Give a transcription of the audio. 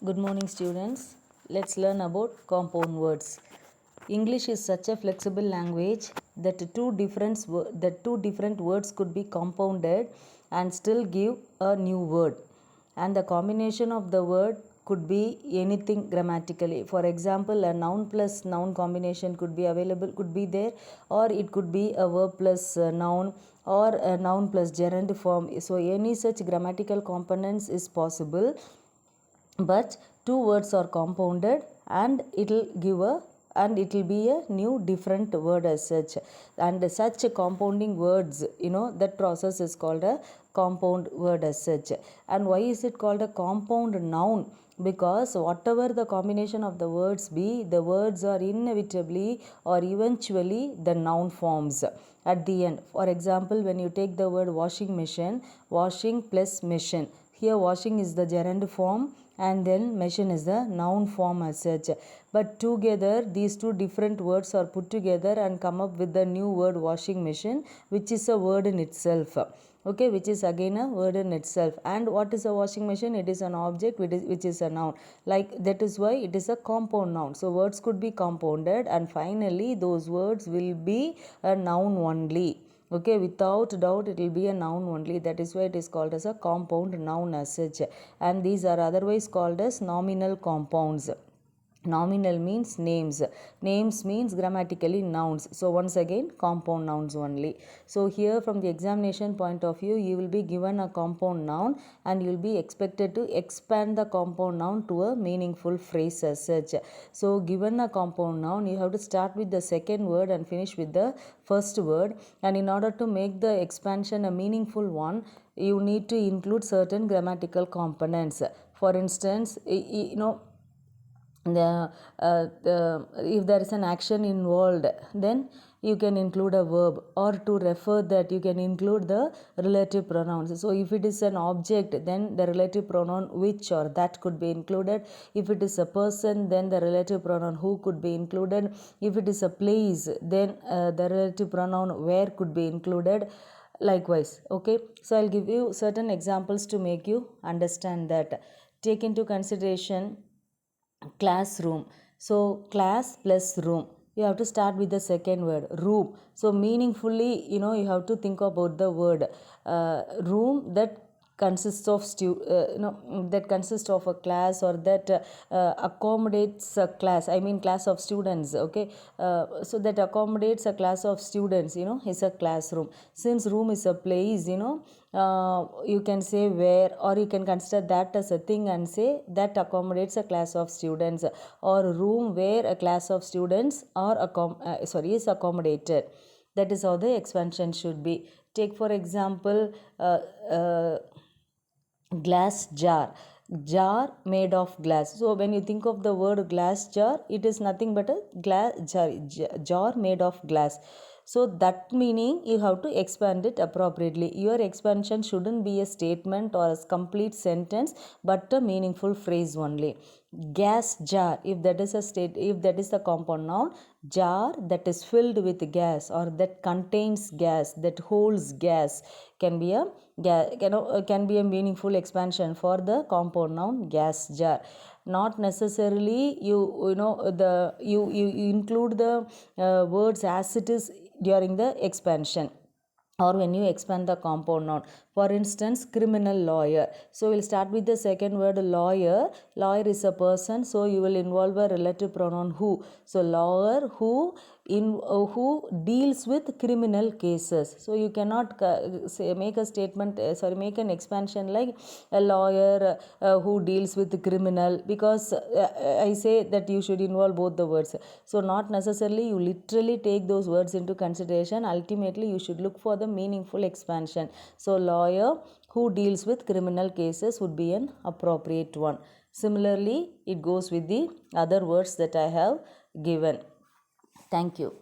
Good morning, students. Let's learn about compound words. English is such a flexible language that two different words could be compounded and still give a new word. And the combination of the word could be anything grammatically. For example, a noun plus noun combination could be there, or it could be a verb plus noun, or a noun plus gerund form. So any such grammatical components is possible, but two words are compounded and it will be a new different word as such. And such compounding words, that process is called a compound word as such. And why is it called a compound noun? Because whatever the combination of the words be, the words are inevitably or eventually the noun forms at the end. For example, when you take the word washing machine, washing plus machine, here washing is the gerund form and then machine is the noun form as such. But together these two different words are put together and come up with the new word washing machine, which is a word in itself. Okay, which is again a word in itself. And what is a washing machine? It is an object which is a noun. Like that is why it is a compound noun. So words could be compounded and finally those words will be a noun only. Okay, without doubt it will be a noun only. That is why it is called as a compound noun as such. And these are otherwise called as nominal compounds. Nominal means names. Names means grammatically nouns. So once again compound nouns only. So here from the examination point of view, you will be given a compound noun and you will be expected to expand the compound noun to a meaningful phrase as such. So given a compound noun, you have to start with the second word and finish with the first word. And in order to make the expansion a meaningful one, you need to include certain grammatical components. For instance, if there is an action involved, then you can include a verb, or to refer that you can include the relative pronouns. So if it is an object, then the relative pronoun which or that could be included. If it is a person, then the relative pronoun who could be included. If it is a place, then the relative pronoun where could be included. Likewise. Okay, so I'll give you certain examples to make you understand that. Take into consideration classroom. So class plus room, you have to start with the second word room. So meaningfully, you have to think about the word room that consists of that consists of a class, or that accommodates a class, I mean class of students. Okay, so that accommodates a class of students, is a classroom. Since room is a place, you can say where, or you can consider that as a thing and say that accommodates a class of students, or room where a class of students are is accommodated. That is how the expansion should be. Take for example glass jar made of glass. So when you think of the word glass jar, it is nothing but a jar made of glass. So that meaning you have to expand it appropriately. Your expansion shouldn't be a statement or a complete sentence, but a meaningful phrase only. Gas jar, if that is the compound noun, jar that is filled with gas or that contains gas, that holds gas, can be a meaningful expansion for the compound noun gas jar. Not necessarily you include the words as it is during the expansion, or when you expand the compound noun. For instance, criminal lawyer. So we'll start with the second word lawyer. Lawyer is a person, so you will involve a relative pronoun who. So lawyer who deals with criminal cases. So you cannot make an expansion like a lawyer who deals with criminal, because I say that you should involve both the words. So not necessarily you literally take those words into consideration. Ultimately you should look for the meaningful expansion. So lawyer who deals with criminal cases would be an appropriate one. Similarly, it goes with the other words that I have given. Thank you.